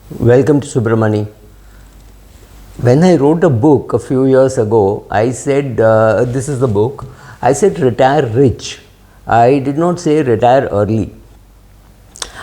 Welcome to Subramani. When I wrote a book a few years ago, I said, this is the book, I said retire rich. I did not say retire early.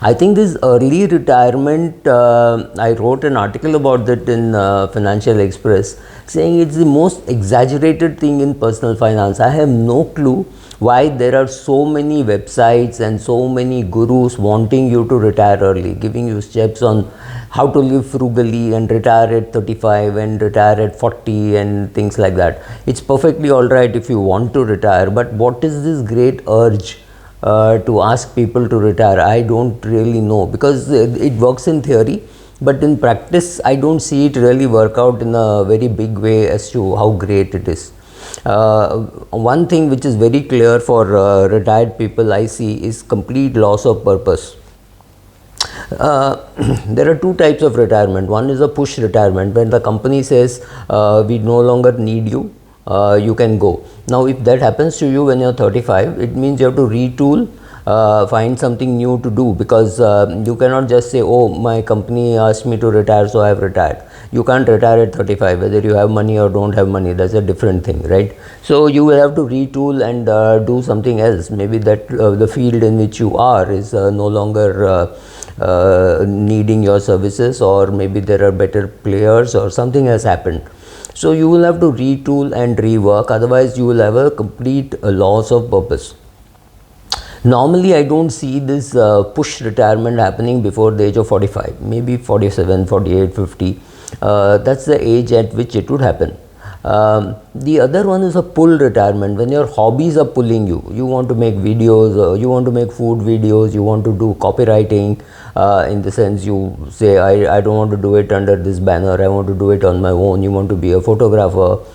I think this early retirement, I wrote an article about that in Financial Express saying it's the most exaggerated thing in personal finance. I have no clue why there are so many websites and so many gurus wanting you to retire early, giving you steps on how to live frugally and retire at 35 and retire at 40 and things like that. It's perfectly all right if you want to retire, but what is this great urge to ask people to retire? I don't really know, because it works in theory, but in practice I don't see it really work out in a very big way as to how great it is. One thing which is very clear for retired people I see is complete loss of purpose. There are two types of retirement. One is a push retirement, when the company says we no longer need you, you can go. Now if that happens to you when you're 35, it means you have to retool, find something new to do, because you cannot just say, oh, my company asked me to retire, so I have retired. You can't retire at 35, whether you have money or don't have money, that's a different thing, right? So you will have to retool and do something else. Maybe that the field in which you are is no longer needing your services, or maybe there are better players or something has happened. So you will have to retool and rework, otherwise you will have a complete loss of purpose. Normally I don't see this push retirement happening before the age of 45, maybe 47, 48, 50. That's the age at which it would happen. The other one is a pull retirement, when your hobbies are pulling you. You want to make videos, you want to make food videos, you want to do copywriting, in the sense you say, I don't want to do it under this banner, I want to do it on my own. You want to be a photographer,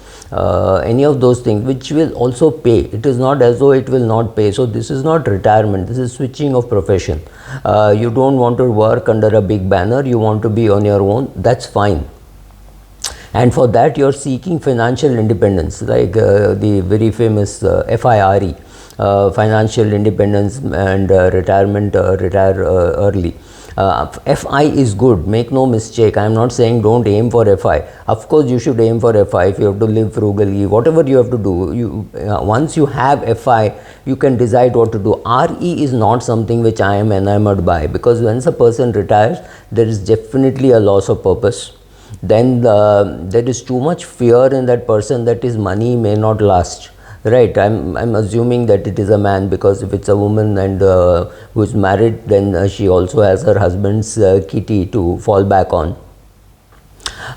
any of those things, which will also pay. It is not as though it will not pay. So this is not retirement, this is switching of profession. You don't want to work under a big banner, you want to be on your own, that's fine. And for that you're seeking financial independence, like the very famous FIRE, financial independence and retirement, retire early. FI is good, make no mistake. I am not saying don't aim for FI. Of course you should aim for FI if you have to live frugally, whatever you have to do. Once you have FI, you can decide what to do. RE is not something which I am enamored by, because once a person retires, there is definitely a loss of purpose. Then there is too much fear in that person that his money may not last. Right, I'm assuming that it is a man, because if it's a woman and who is married, then she also has her husband's kitty to fall back on.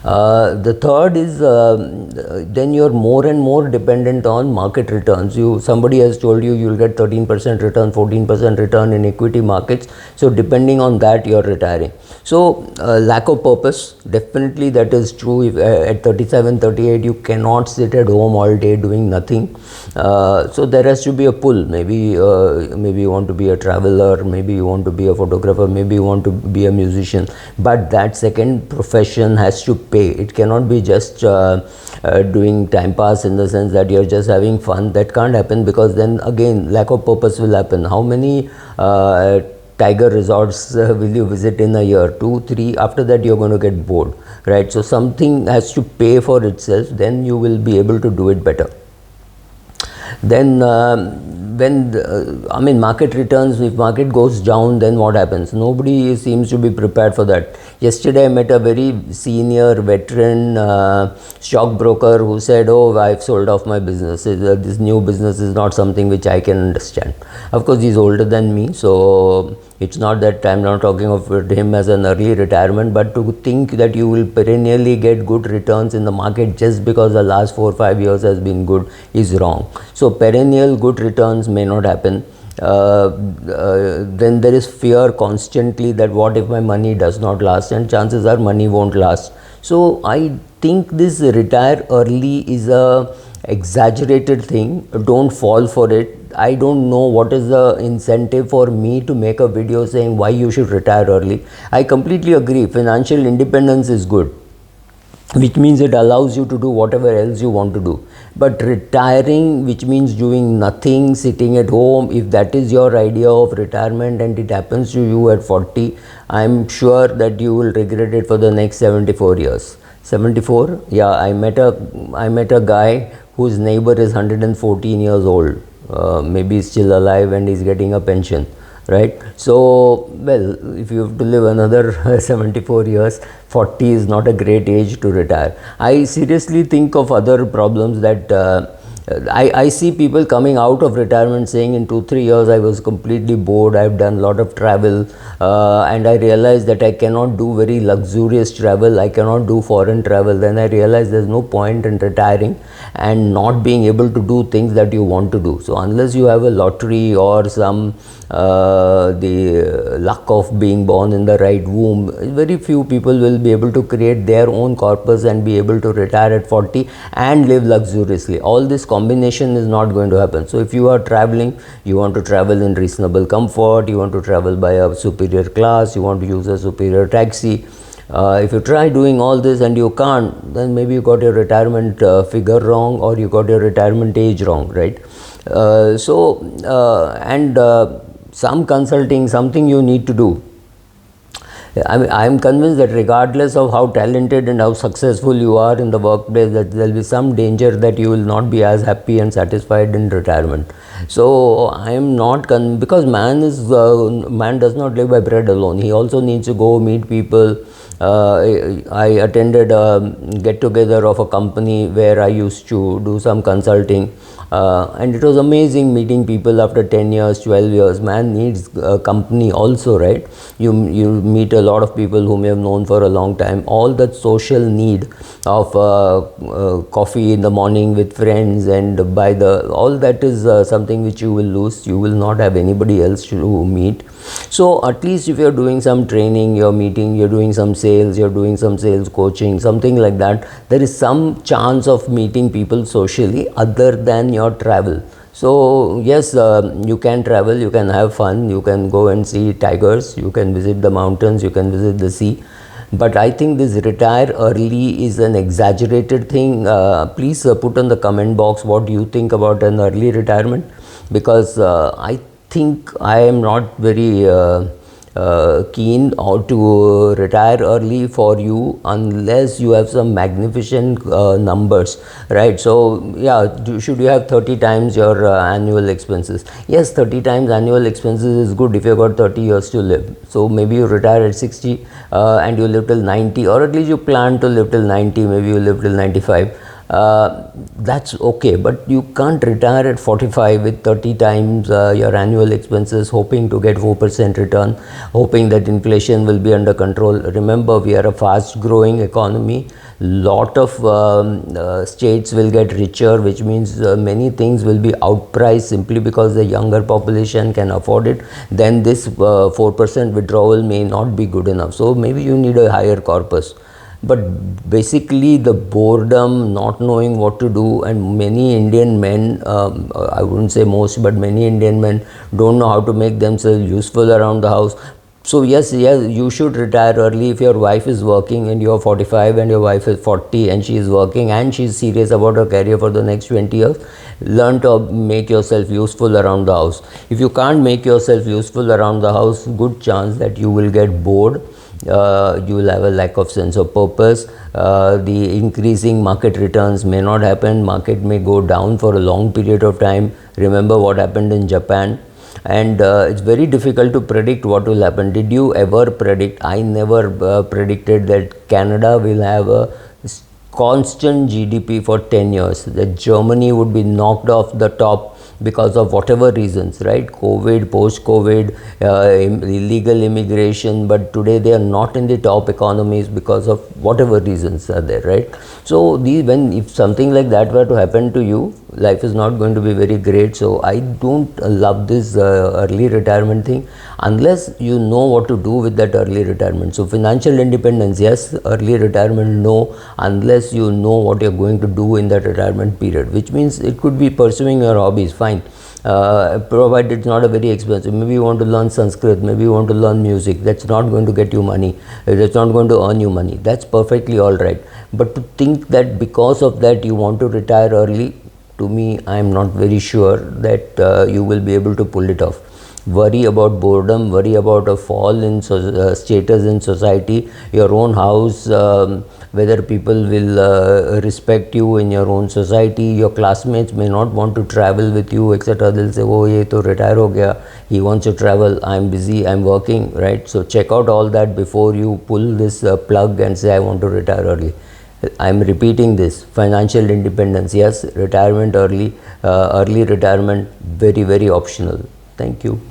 The third is then you're more and more dependent on market returns. Somebody has told you you'll get 13% return, 14% return in equity markets. So depending on that, you're retiring. So lack of purpose, definitely that is true. If at 37, 38, you cannot sit at home all day doing nothing. So there has to be a pull. Maybe you want to be a traveler, maybe you want to be a photographer, maybe you want to be a musician. But that second profession has to pay. It cannot be just doing time pass, in the sense that you're just having fun. That can't happen, because then again lack of purpose will happen. How many tiger resorts will you visit in a year? 2, 3. After that you're going to get bored, right? So something has to pay for itself, then you will be able to do it better. Then when market returns, if market goes down, then what happens? Nobody seems to be prepared for that. Yesterday I met a very senior veteran stockbroker who said, oh, I've sold off my business. This new business is not something which I can understand. Of course he's older than me, so it's not that I'm not talking of him as an early retirement, but to think that you will perennially get good returns in the market just because the last 4 or 5 years has been good is wrong. So perennial good returns may not happen. Then there is fear constantly that what if my money does not last, and chances are money won't last. So I think this retire early is a exaggerated thing. Don't fall for it. I don't know what is the incentive for me to make a video saying why you should retire early. I completely agree, financial independence is good, which means it allows you to do whatever else you want to do. But retiring, which means doing nothing, sitting at home, if that is your idea of retirement and it happens to you at 40, I'm sure that you will regret it for the next 74 years. 74? Yeah, I met a guy whose neighbor is 114 years old. Maybe he's still alive and he's getting a pension, right? So, well, if you have to live another 74 years, 40 is not a great age to retire. I seriously think of other problems that I see people coming out of retirement saying in 2-3 years I was completely bored, I've done a lot of travel and I realized that I cannot do very luxurious travel, I cannot do foreign travel. Then I realized there's no point in retiring and not being able to do things that you want to do. So unless you have a lottery or some the luck of being born in the right womb, very few people will be able to create their own corpus and be able to retire at 40 and live luxuriously. All this combination is not going to happen. So if you are traveling, you want to travel in reasonable comfort, you want to travel by a superior class, you want to use a superior taxi. If you try doing all this and you can't, then maybe you got your retirement figure wrong or you got your retirement age wrong, right? Some consulting, something you need to do. I am convinced that regardless of how talented and how successful you are in the workplace, that there will be some danger that you will not be as happy and satisfied in retirement. So I am not because man does not live by bread alone. He also needs to go meet people. I attended a get together of a company where I used to do some consulting. And it was amazing meeting people after 10 years, 12 years. Man needs a company also, right? You meet a lot of people whom you have known for a long time. All that social need of coffee in the morning with friends and all that is something which you will lose. You will not have anybody else to meet. So at least if you're doing some training, you're doing some sales, you're doing some sales coaching, something like that, there is some chance of meeting people socially other than your travel. So yes, you can travel, you can have fun, you can go and see tigers, you can visit the mountains, you can visit the sea. But I think this retire early is an exaggerated thing. Please put in the comment box what you think about an early retirement, because I think I am not very keen to retire early for you unless you have some magnificent numbers, right? So yeah, should you have 30 times your annual expenses? Yes, 30 times annual expenses is good if you've got 30 years to live. So maybe you retire at 60 and you live till 90, or at least you plan to live till 90, maybe you live till 95. That's okay, but you can't retire at 45 with 30 times your annual expenses, hoping to get 4% return, hoping that inflation will be under control. Remember, we are a fast growing economy. Lot of states will get richer, which means many things will be outpriced simply because the younger population can afford it. Then this 4% withdrawal may not be good enough. So maybe you need a higher corpus. But basically the boredom, not knowing what to do, and many Indian men, I wouldn't say most, but many Indian men don't know how to make themselves useful around the house. So yes, you should retire early if your wife is working and you're 45 and your wife is 40 and she is working and she is serious about her career for the next 20 years. Learn to make yourself useful around the house. If you can't make yourself useful around the house, good chance that you will get bored. You will have a lack of sense of purpose. The increasing market returns may not happen. Market may go down for a long period of time. Remember what happened in Japan. And it's very difficult to predict what will happen. Did you ever predict? I never predicted that Canada will have a constant GDP for 10 years. That Germany would be knocked off the top because of whatever reasons, right? COVID, post-COVID, illegal immigration, but today they are not in the top economies because of whatever reasons are there, right? So if something like that were to happen to you, life is not going to be very great. So I don't love this early retirement thing unless you know what to do with that early retirement. So financial independence, yes. Early retirement, no, unless you know what you're going to do in that retirement period, which means it could be pursuing your hobbies, fine. Provided it's not a very expensive. Maybe you want to learn Sanskrit, maybe you want to learn music. That's not going to get you money, that's not going to earn you money. That's perfectly all right. But to think that because of that you want to retire early, to me, I am not very sure that you will be able to pull it off. Worry about boredom, worry about a fall in status in society, your own house, whether people will respect you in your own society. Your classmates may not want to travel with you, etc. They'll say, oh, ye to retire ho gaya, he wants to travel, I'm busy, I'm working, right? So check out all that before you pull this plug and say, I want to retire early. I'm repeating this: financial independence, yes; retirement early, early retirement, very, very optional. Thank you.